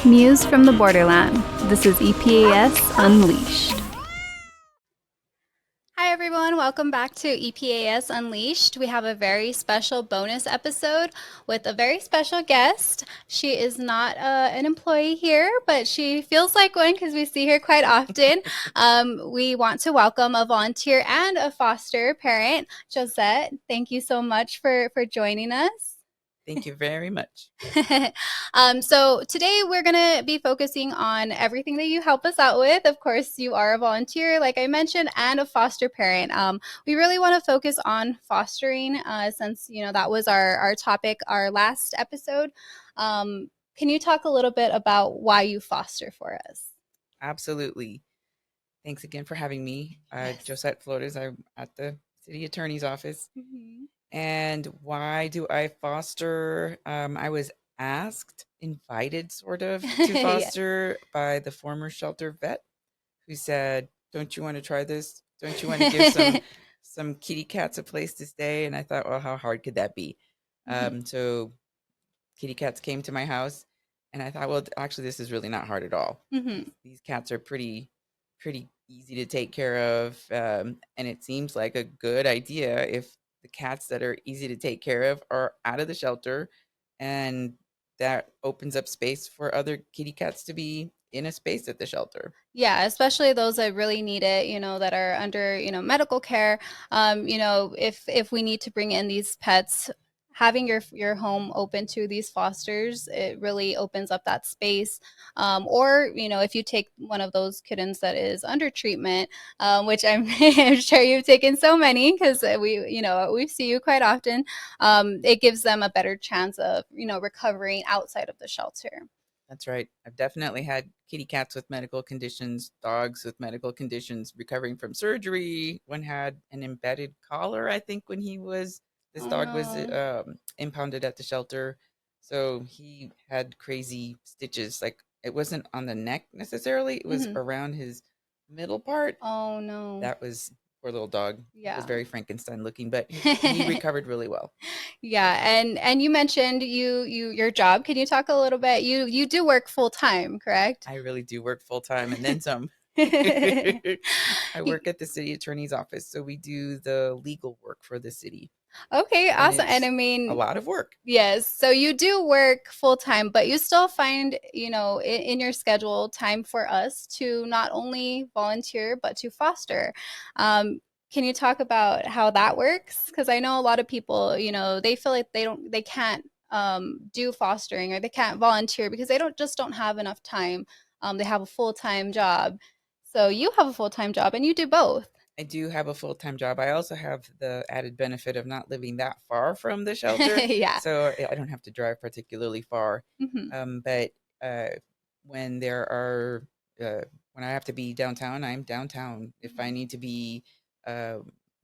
News from the Borderland. This is EPAS Unleashed. Hi everyone, welcome back to EPAS Unleashed. We have a very special bonus episode with a very special guest. She is not an employee here, but she feels like one because we see her quite often. We want to welcome a volunteer and a foster parent, Josette. Thank you so much for joining us. Thank you very much. So today we're going to be focusing on everything that you help us out with. Of course, you are a volunteer, like I mentioned, and a foster parent. We really want to focus on fostering since, that was our topic, our last episode. Can you talk a little bit about why you foster for us? Absolutely. Thanks again for having me. Yes. Josette Flores, I'm at the city attorney's office. Mm-hmm. And why do I foster? I was invited sort of to foster by the former shelter vet who said, don't you want to try this? Don't you want to give some kitty cats a place to stay? And I thought, well, how hard could that be? So kitty cats came to my house and I thought, well, actually, this is really not hard at all. These cats are pretty easy to take care of. And it seems like a good idea if the cats that are easy to take care of are out of the shelter, and that opens up space for other kitty cats to be in a space at the shelter. Yeah, especially those that really need it, that are under, medical care. If we need to bring in these pets, having your home open to these fosters, it really opens up that space. Or, if you take one of those kittens that is under treatment, which I'm, I'm sure you've taken so many because we see you quite often, it gives them a better chance of, recovering outside of the shelter. That's right. I've definitely had kitty cats with medical conditions, dogs with medical conditions recovering from surgery. One had an embedded collar, I think, when this Oh dog was no. impounded at the shelter. So he had crazy stitches. Like, it wasn't on the neck necessarily, it was around his middle part. Oh no. That was poor little dog. He was Yeah. very Frankenstein looking, but he recovered really well. Yeah, and you mentioned your job. Can you talk a little bit? You do work full time, correct? I really do work full time and then some. I work at the city attorney's office, so we do the legal work for the city, Okay, and awesome. And it's I a mean, lot of work. yes, so you do work full time, but you still find, in your schedule time for us to not only volunteer, but to foster. Um, can you talk about how that works? Because I know a lot of people, they feel like they can't do fostering or they can't volunteer because they don't have enough time. They have a full time job. So you have a full time job and you do both. I do have a full time job. I also have the added benefit of not living that far from the shelter, Yeah. so I don't have to drive particularly far. Hmm. But when there are when I have to be downtown, I'm downtown. If I need to be uh,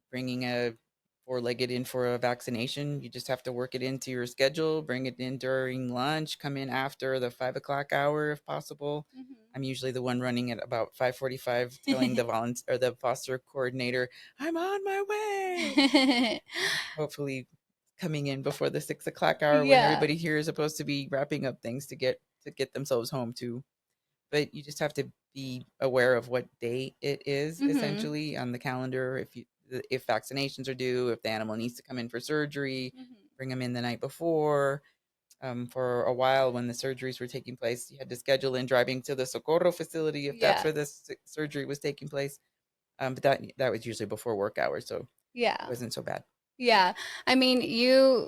bringing a four-legged in for a vaccination, you just have to work it into your schedule. Bring it in during lunch. Come in after the 5 o'clock hour if possible. I'm usually the one running at about 5:45, telling the volunteer or the foster coordinator, "I'm on my way." Hopefully, coming in before the 6 o'clock hour when Yeah. everybody here is supposed to be wrapping up things to get themselves home too. But you just have to be aware of what day it is Hmm. essentially on the calendar. If vaccinations are due, if the animal needs to come in for surgery, bring them in the night before. For a while, when the surgeries were taking place, you had to schedule in driving to the Socorro facility if that's Yeah. where the surgery was taking place. But that was usually before work hours, so it Yeah. wasn't so bad. Yeah. I mean,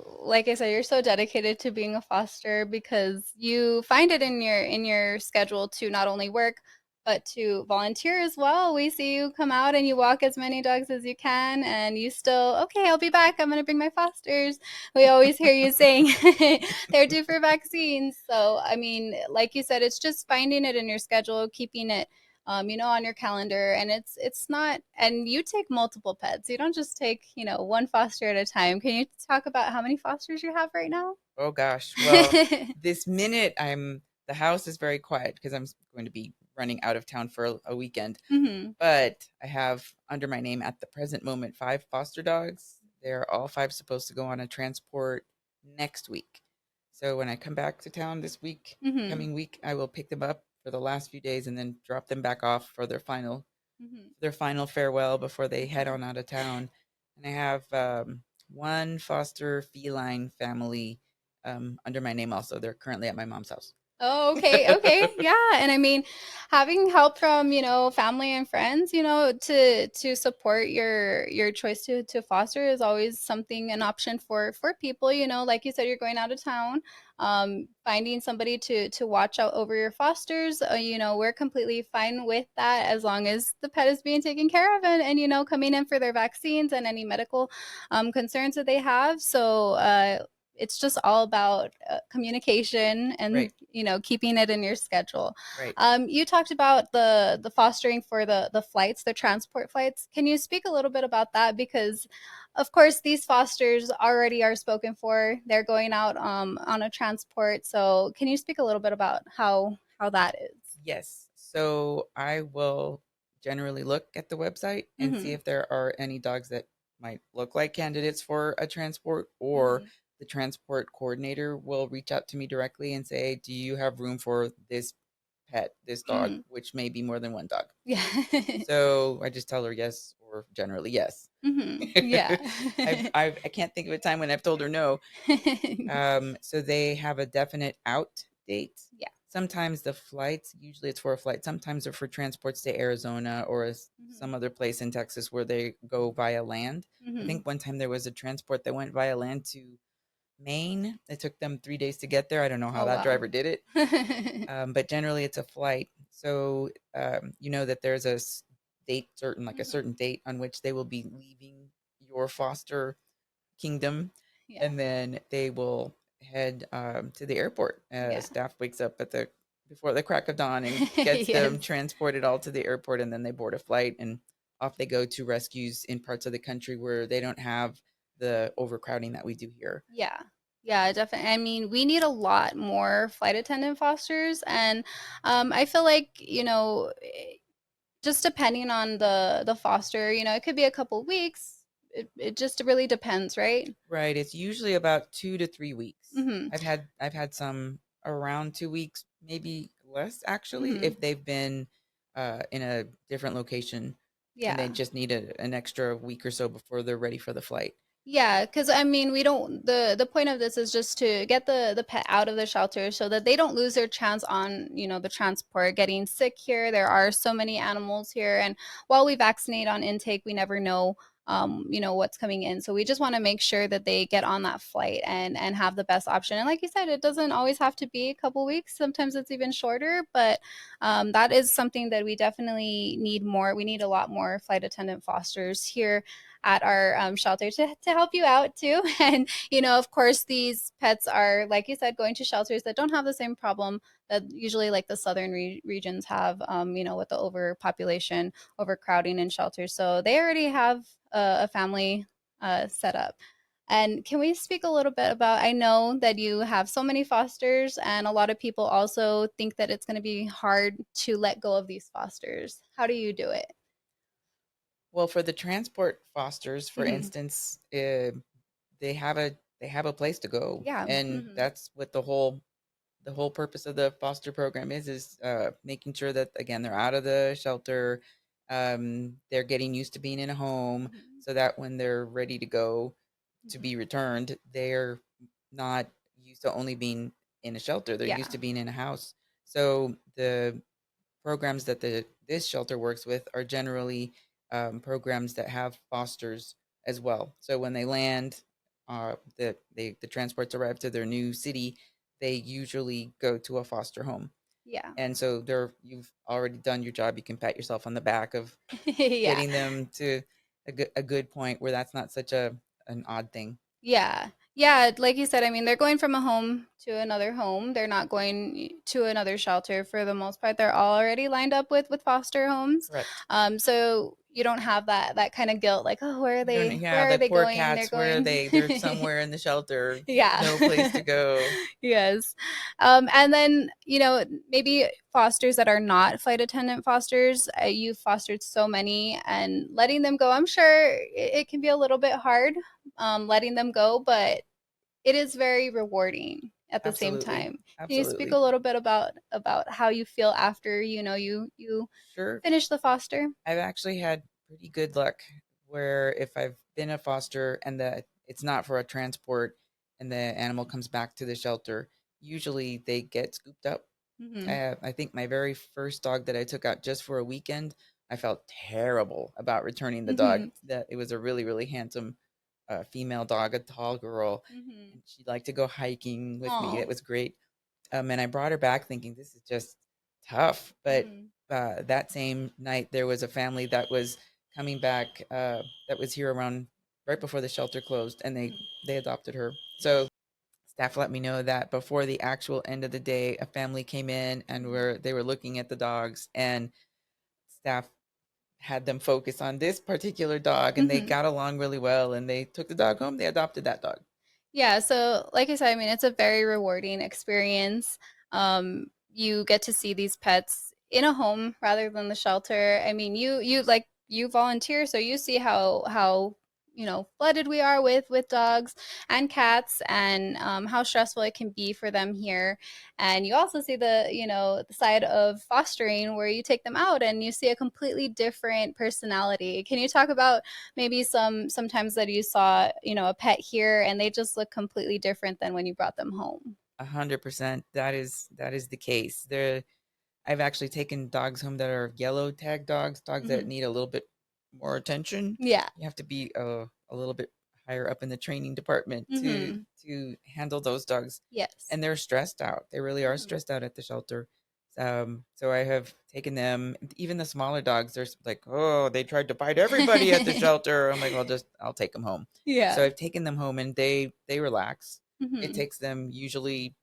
like I said, you're so dedicated to being a foster because you find it in your schedule to not only work, but to volunteer as well. We see you come out and you walk as many dogs as you can, and you still, okay, I'll be back. I'm going to bring my fosters. We always hear you saying they're due for vaccines. So, I mean, like you said, it's just finding it in your schedule, keeping it on your calendar. And it's not, and you take multiple pets. You don't just take, one foster at a time. Can you talk about how many fosters you have right now? Oh gosh. Well, this minute the house is very quiet because I'm going to be running out of town for a weekend. Hmm. But I have under my name at the present moment 5 foster dogs. They're all 5 supposed to go on a transport next week. So when I come back to town this week, Mhm. coming week, I will pick them up for the last few days and then drop them back off for Mhm. their final farewell before they head Mhm. on out of town. And I have one foster feline family under my name also. They're currently at my mom's house. Oh, okay, okay, yeah, and I mean, having help from, family and friends, to support your choice to foster is always something an option for people, like you said, you're going out of town, finding somebody to watch out over your fosters, we're completely fine with that as long as the pet is being taken care of and coming in for their vaccines and any medical concerns that they have. So, it's just all about communication and Right, keeping it in your schedule. right. You talked about the fostering for the flights, the transport flights. Can you speak a little bit about that? Because of course these fosters already are spoken for. They're going out on a transport. So can you speak a little bit about how that is? Yes. So I will generally look at the website and see Mm-hmm. if there are any dogs that might look like candidates for a transport, or Mm-hmm. the transport coordinator will reach out to me directly and say, "Do you have room for this pet, this dog?" Mm-hmm. Which may be more than one dog. Yeah. So I just tell her yes, or generally yes. Mm-hmm. Yeah. I can't think of a time when I've told her no. So they have a definite out date. Yeah. Sometimes the flights, usually it's for a flight. Sometimes they're for transports to Arizona or Mm-hmm. some other place in Texas where they go via land. I Mm-hmm. think one time there was a transport that went via land to Maine. It took them 3 days to get there. I don't know how Oh that wow. driver did it, but generally it's a flight. So you know that there's date certain, like a certain Mm-hmm. date on which they will be leaving your foster kingdom, Yeah. and then they will head to the airport. Yeah. Staff wakes up at the before the crack of dawn and gets them Yes. transported all to the airport, and then they board a flight and off they go to rescues in parts of the country where they don't have the overcrowding that we do here. Yeah. Yeah, definitely. I mean, we need a lot more flight attendant fosters, and I feel like just depending on the foster, it could be a couple weeks. It just really depends, right? Right, it's usually about 2 to 3 weeks. Mm-hmm. I've had some around 2 weeks, maybe less actually, Mm-hmm. if they've been in a different location and they Yeah. just need an extra week or so before they're ready for the flight. Yeah, because I mean, we don't. The point of this is just to get the pet out of the shelter so that they don't lose their chance on the transport. Getting sick here, there are so many animals here, and while we vaccinate on intake, we never know what's coming in. So we just want to make sure that they get on that flight and have the best option. And like you said, it doesn't always have to be a couple weeks. Sometimes it's even shorter, but that is something that we definitely need more. We need a lot more flight attendant fosters here at our shelter to help you out too. And, of course, these pets are, like you said, going to shelters that don't have the same problem that usually like the southern regions have, with the overpopulation, overcrowding in shelters. So they already have a family set up. And can we speak a little bit about? I know that you have so many fosters, and a lot of people also think that it's going to be hard to let go of these fosters. How do you do it? Well, for the transport fosters, for Hmm. instance, they have a place to go, Yeah. and Hmm. that's what the whole purpose of the foster program is making sure that again they're out of the shelter, they're getting used to being in a home, Hmm. so that when they're ready to go to Hmm. be returned, they're not used to only being in a shelter. They're used Yeah. to being in a house. So the programs that this shelter works with are generally programs that have fosters as well. So when they land, the transports arrive to their new city, they usually go to a foster home, Yeah. and so you've already done your job. You can pat yourself on the back of Yeah. getting them to a good point where that's not such an odd thing. Yeah. Yeah, like you said, I mean, they're going from a home to another home. They're not going to another shelter for the most part. They're already lined up with foster homes. Correct. So you don't have that kind of guilt, like, oh, where are You don't, they? yeah, Where are the they poor going? They're cats. Where are going. they? They're somewhere in the shelter, Yeah. no place to go. Yes. And then, maybe fosters that are not flight attendant fosters, you've fostered so many and letting them go, I'm sure it can be a little bit hard letting them go, but it is very rewarding. at the same Absolutely. time. Can you speak a Absolutely. little bit about how you feel after, you Sure. finish the foster? I've actually had pretty good luck where if I've been a foster and it's not for a transport and the animal comes back to the shelter, usually they get scooped up. Mhm. I think my very first dog that I took out just for a weekend, I felt terrible about returning the dog. Mhm. That it was a really, really handsome female dog, a tall girl, Mhm. and she liked to go hiking with me. It Oh. was great. And I brought her back thinking this is just tough. But Mhm. that same night, there was a family that was coming back that was here around right before the shelter closed, and Mhm. they adopted her. So staff let me know that before the actual end of the day, a family came in and Mhm. they were looking at the dogs, and staff had them focus on this particular dog, and they Mhm. got along really well, and they took the dog home. They adopted that dog. Yeah, so like I said, I mean, it's a very rewarding experience. You get to see these pets in a home rather than the shelter. I mean, you volunteer, so you see how flooded we are with dogs and cats, and how stressful it can be for them here. And you also see the side of fostering where you take them out and you see a completely different personality. Can you talk about maybe sometimes that you saw, a pet here and they just look completely different than when you brought them home? 100%. That is the case. I've actually taken dogs home that are yellow tag dogs, dogs that Hmm. need a little bit more attention. Yeah. You have to be a little bit higher up in the training department Hmm. to handle those dogs, Yes. and they're stressed out. They really are Hmm. stressed out at the shelter. So I have taken them, even the smaller dogs. They're like, oh, they tried to bite everybody at the shelter. I'm like, I'll take them home. So Yeah. I've taken them home, and they relax. It Hmm. takes them usually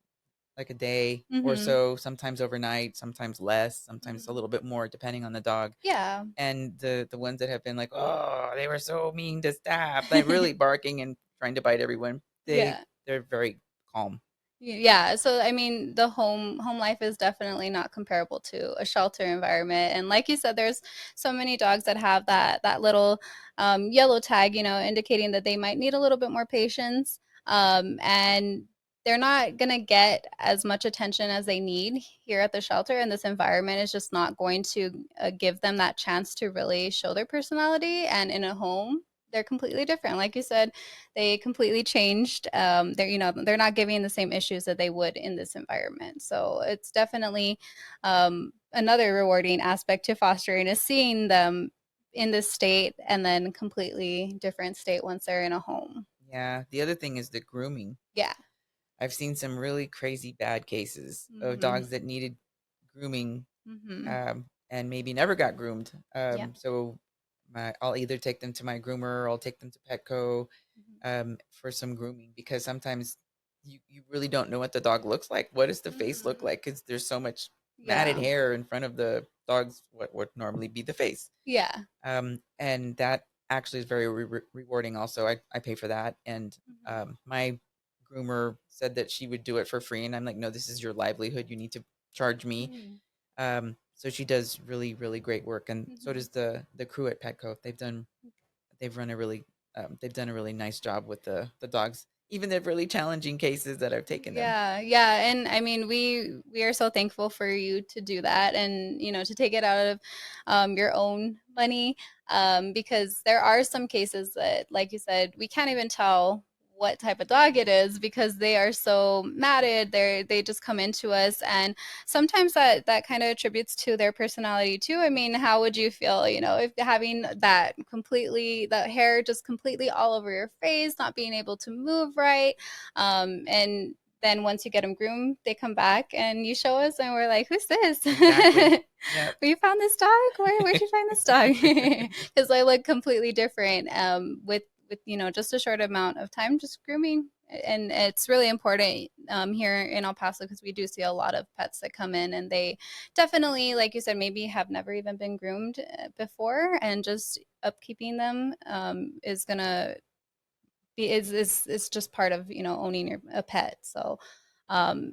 like a day or Hmm. so, sometimes overnight, sometimes less, sometimes a Hmm. little bit more depending on the dog. Yeah. And the ones that have been like, "Oh, they were so mean to staff," like really barking and trying to bite everyone, Yeah. they're very calm. Yeah, so I mean, the home life is definitely not comparable to a shelter environment. And like you said, there's so many dogs that have that little yellow tag, indicating that they might need a little bit more patience. And they're not gonna get as much attention as they need here at the shelter, and this environment is just not going to give them that chance to really show their personality. And in a home, they're completely different. Like you said, they completely changed. They're not giving the same issues that they would in this environment. So it's definitely another rewarding aspect to fostering is seeing them in this state and then completely different state once they're in a home. Yeah, the other thing is the grooming. Yeah. I've seen some really crazy bad cases of Hmm. dogs that needed grooming, Hmm. and maybe never got groomed. Yeah. So I'll either take them to my groomer or I'll take them to Petco Hmm. for some grooming, because sometimes you really don't know what the dog looks like. What does the face look Hmm. like? Because there's so much matted Yeah. hair in front of the dog's what would normally be the face. Yeah. And that actually is very rewarding. Also, I pay for that, and Hmm. my groomer said that she would do it for free, and I'm like, no, this is your livelihood. You need to charge me. Hmm. So she does really, really great work, and so Hmm. does the crew at Petco. They've run a really they've done a really nice job with the dogs, even the really challenging cases that I've taken them. Yeah, yeah, and I mean, we are so thankful for you to do that, and to take it out of your own money, because there are some cases that, like you said, we can't even tell what type of dog it is because they are so matted. They just come into us, and sometimes that kind of attributes to their personality too. I mean, how would you feel, if having that hair just completely all over your face, not being able to move right, and then once you get them groomed, they come back and you show us, and we're like, "Who's this? Exactly. Yep. You found this dog? Where'd you find this dog?" Because I look completely different with just a short amount of time just grooming. And it's really important here in El Paso because we do see a lot of pets that come in and they definitely, like you said, maybe have never even been groomed before, and just upkeeping them is gonna is just part of owning a pet. So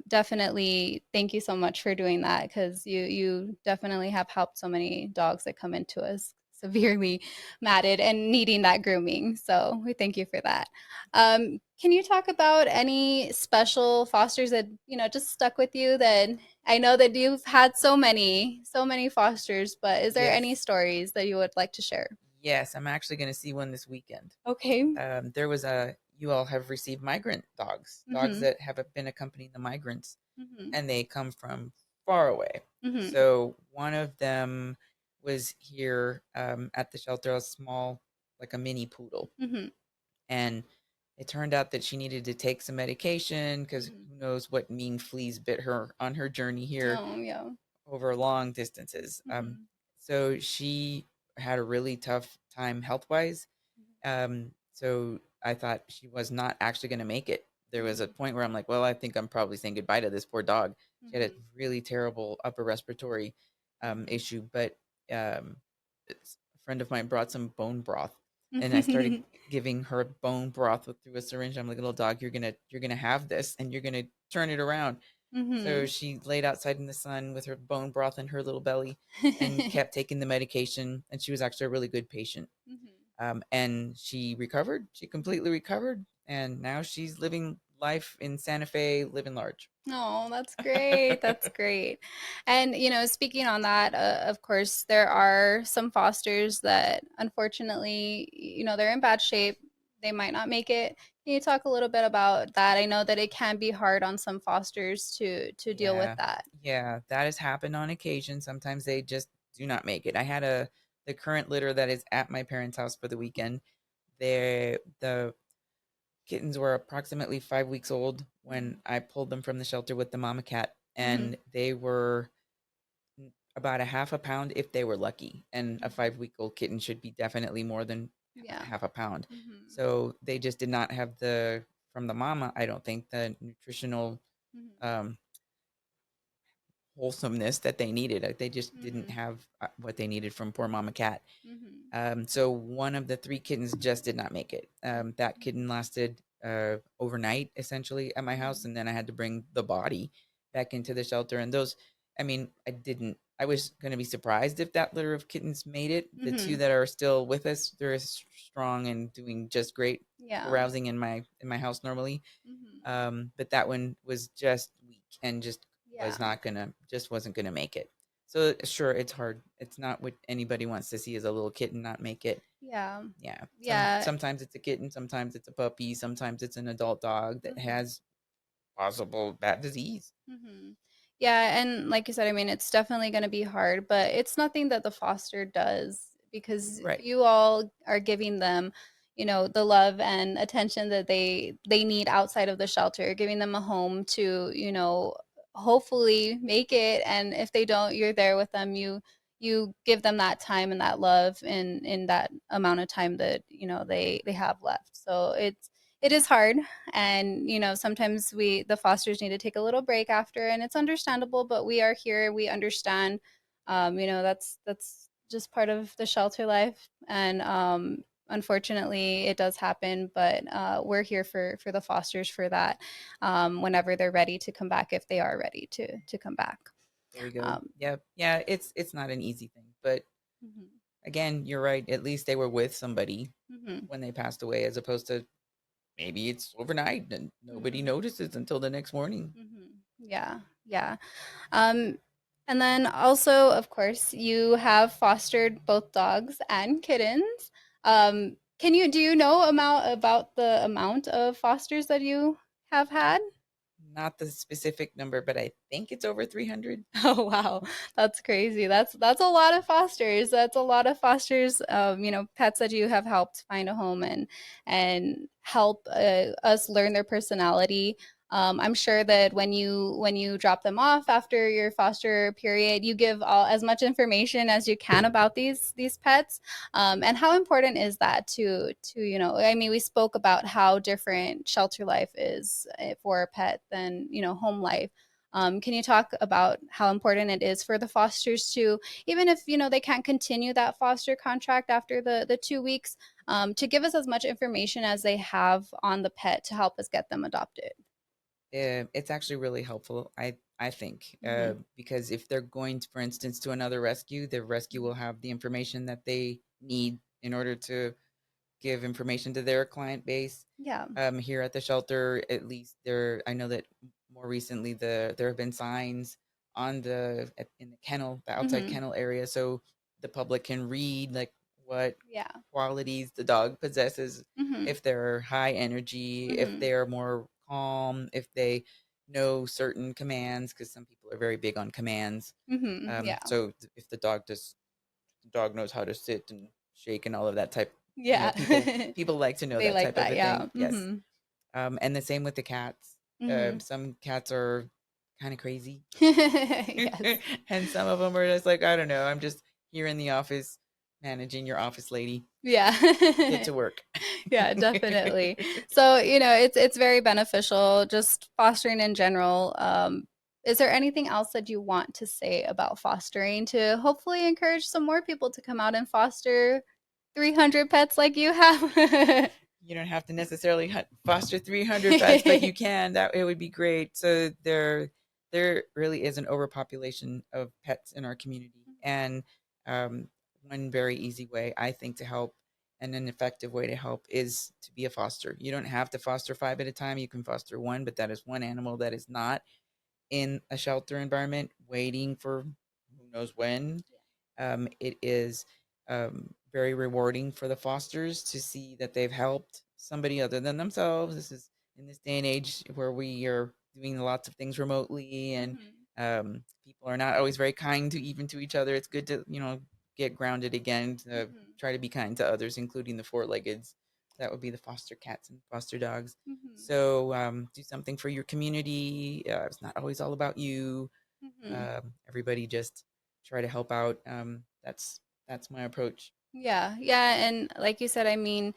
definitely thank you so much for doing that because you definitely have helped so many dogs that come into us severely matted and needing that grooming. So we thank you for that. Can you talk about any special fosters that, just stuck with you that I know that you've had so many fosters, but is there any Yes. stories that you would like to share? Yes, I'm actually going to see one this weekend. Okay. There was a you all have received migrant dogs, dogs Mm-hmm. that have been accompanying the migrants, Mm-hmm. and they come from far away. Mm-hmm. So one of them was here at the shelter, a small, like a mini poodle, Mm-hmm. and it turned out that she needed to take some medication because Mm-hmm. who knows what mean fleas bit her on her journey here Oh, yeah. over long distances. Mm-hmm. So she had a really tough time health wise. So I thought she was not actually going to make it. There was a Mm-hmm. point where I'm like, well, I think I'm probably saying goodbye to this poor dog. She had a Mm-hmm. really terrible upper respiratory issue, but a friend of mine brought some bone broth, and I started Mm-hmm. giving her bone broth through a syringe. I'm like, little dog, you're gonna have this, and you're gonna turn it around. So Mm-hmm. she laid outside in the sun with her bone broth in her little belly, and kept taking the medication. And she was actually a really good patient, and she recovered. She completely recovered, and now she's living life in Santa Fe, living large. Oh, that's great. That's great. And, speaking on that, of course, there are some fosters that unfortunately, they're in bad shape. They might not make it. Can you talk a little bit about that? I know that it can be hard on some fosters to deal with Yeah, that. yeah, that has happened on occasion. Sometimes they just do not make it. I had the current litter that is at my parents' house for the weekend. The kittens were approximately 5 weeks old when I pulled them from the shelter with the mama cat, Mm-hmm. and they were about a half a pound if they were lucky. And a Mm-hmm. 5 week old kitten should be definitely more than Yeah. half a pound. Mm-hmm. So they just did not have from the mama, I don't think, the nutritional um, wholesomeness that they needed. They just didn't Mm-hmm. have what they needed from poor mama cat. Mm-hmm. So one of the three kittens just did not make it. That Mm-hmm. kitten lasted overnight essentially at my house, Mm-hmm. and then I had to bring the body back into the shelter. And those, I mean, I didn't. I was going to be surprised if that litter of kittens made it. The two Mm-hmm. that are still with us, they're strong and doing just great, Yeah. carousing in my house normally. Mm-hmm. But that one was just weak and just Yeah. wasn't gonna make it. So sure, it's hard. It's not what anybody wants to see is a little kitten not make it. Yeah. Yeah. Yeah. Sometimes it's a kitten, sometimes it's a puppy, sometimes it's an adult dog that Mm-hmm. has possible bad disease. Mm-hmm. Yeah, and like you said, I mean, it's definitely going to be hard, but it's nothing that the foster does because Right. you all are giving them, the love and attention that they need outside of the shelter, giving them a home to, hopefully make it. And if they don't, you're there with them. You give them that time and that love in that amount of time that, they have left. So it is hard, and sometimes the fosters need to take a little break after, and it's understandable, but we are here, we understand. That's just part of the shelter life, and unfortunately it does happen, but we're here for the fosters for that, whenever they're ready to come back, if they are ready to come back. There you go. um, Yeah. Yeah, it's not an easy thing. But mhm, again, you're right. At least they were with somebody mhm, when they passed away, as opposed to maybe it's overnight and nobody mhm, notices until the next morning. mhm. Yeah, yeah. Um, and then also, of course, you have fostered both dogs and kittens. Do you know about the amount of fosters that you have had? Not the specific number, but I think it's over 300. Oh wow, that's crazy. That's a lot of fosters. That's a lot of fosters. Pets that you have helped find a home and help us learn their personality. I'm sure that when you drop them off after your foster period, you give all as much information as you can about these pets. And how important is that to I mean, we spoke about how different shelter life is for a pet than home life. Can you talk about how important it is for the fosters to, even if they can't continue that foster contract after the 2 weeks, to give us as much information as they have on the pet to help us get them adopted? It's actually really helpful, I think, Mm-hmm. because if they're going, for instance, to another rescue, the rescue will Mm-hmm. have the information that they need in order to give information to their client base. Yeah. Here at the shelter, at least there, I know that more recently there have been signs on in the kennel, the outside Mhm. kennel area, so the public can read like what Yeah. qualities the dog possesses, Mhm. if they're high energy, if Mhm. they're more calm, if they know certain commands, because some people are very big on commands. Mhm. Yeah. So if the dog knows how to sit and shake and all of that type, Yeah. people like to know They that like type of that. a thing. Yeah. Yes. Mhm. And the same with the cats. Mhm. Some cats are kind of crazy, Yes. and some of them are just like, I don't know. I'm just here in the office managing your office lady. Yeah. Get to work. Yeah, definitely. So, it's very beneficial just fostering in general. Is there anything else that you want to say about fostering to hopefully encourage some more people to come out and foster 300 pets like you have? You don't have to necessarily foster 300 pets, but you can. That it would be great. So there really is an overpopulation of pets in our community, and um, one very easy way I think to help, and an effective way to help, is to be a foster. You don't have to foster five at a time. You can foster one, but that is one animal that is not in a shelter environment waiting for who knows when. It is very rewarding for the fosters to see that they've helped somebody other than themselves. This is in this day and age where we are doing lots of things remotely, and Mhm. people are not always very kind to even to each other. It's good to get grounded again, to Mhm. try to be kind to others, including the four-leggeds. That would be the foster cats and foster dogs. Mhm. So do something for your community. It's not always all about you. Mhm. Everybody just try to help out. That's my approach. Yeah. Yeah, and like you said, I mean,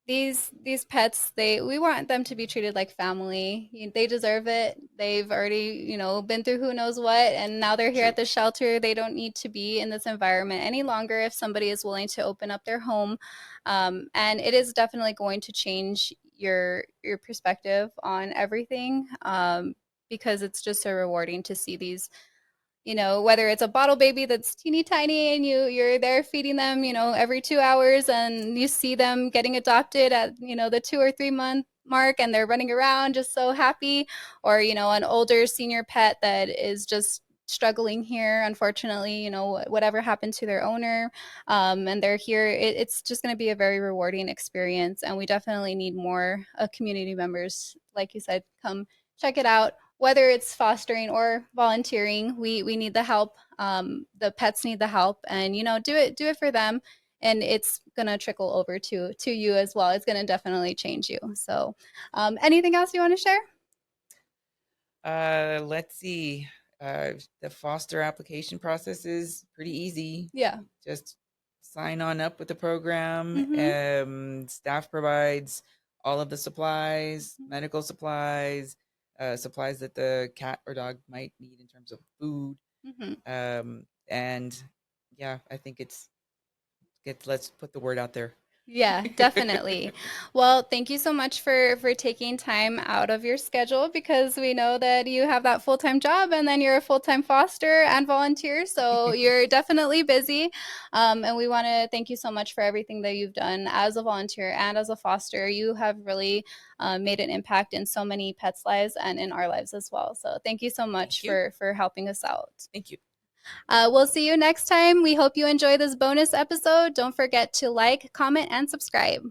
these pets, we want them to be treated like family. They deserve it. They've already, been through who knows what, and now they're here at True. the shelter. They don't need to be in this environment any longer if somebody is willing to open up their home. And it is definitely going to change your perspective on everything, because it's just so rewarding to see these, whether it's a bottle baby that's teeny tiny and you're there feeding them, every 2 hours, and you see them getting adopted at, the 2 or 3 month mark, and they're running around just so happy, or, an older senior pet that is just struggling here, unfortunately, whatever happened to their owner, and they're here. It's just going to be a very rewarding experience, and we definitely need more community members, like you said, come check it out, whether it's fostering or volunteering. We need the help. The pets need the help, and do it for them, and it's gonna trickle over to you as well. It's gonna definitely change you. So, anything else you want to share? Let's see. The foster application process is pretty easy. Yeah. Just sign on up with the program. Mm-hmm. Staff provides all of the supplies, Mm-hmm. medical supplies, supplies that the cat or dog might need in terms of food. Mm-hmm. And yeah, I think let's put the word out there. Yeah, definitely. Well, thank you so much for taking time out of your schedule, because we know that you have that full-time job, and then you're a full-time foster and volunteer, so you're definitely busy. And we want to thank you so much for everything that you've done as a volunteer and as a foster. You have really made an impact in so many pets' lives and in our lives as well. So thank you so much Thank you. for helping us out. Thank you. We'll see you next time. We hope you enjoy this bonus episode. Don't forget to like, comment, and subscribe.